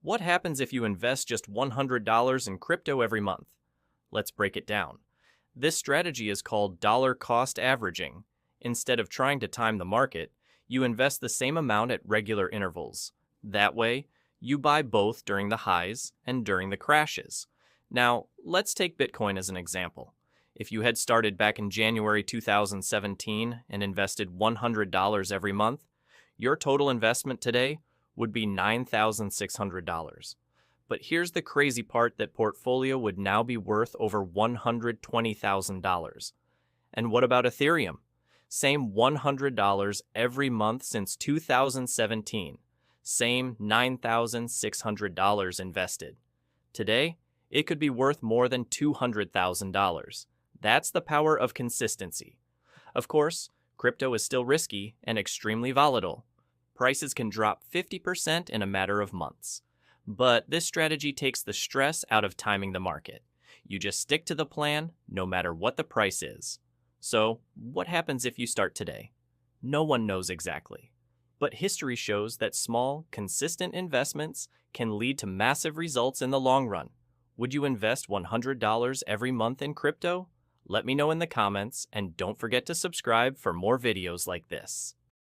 What happens if you invest just $100 in crypto every month? Let's break it down. This strategy is called dollar cost averaging. Instead of trying to time the market, you invest the same amount at regular intervals. That way, you buy both during the highs and during the crashes. Now, let's take Bitcoin as an example. If you had started back in January 2017 and invested $100 every month, your total investment today would be $9,600. But here's the crazy part: that portfolio would now be worth over $120,000. And what about Ethereum? Same $100 every month since 2017. Same $9,600 invested. Today, it could be worth more than $200,000. That's the power of consistency. Of course, crypto is still risky and extremely volatile. Prices can drop 50% in a matter of months. But this strategy takes the stress out of timing the market. You just stick to the plan no matter what the price is. So, what happens if you start today? No one knows exactly. But history shows that small, consistent investments can lead to massive results in the long run. Would you invest $100 every month in crypto? Let me know in the comments, and don't forget to subscribe for more videos like this.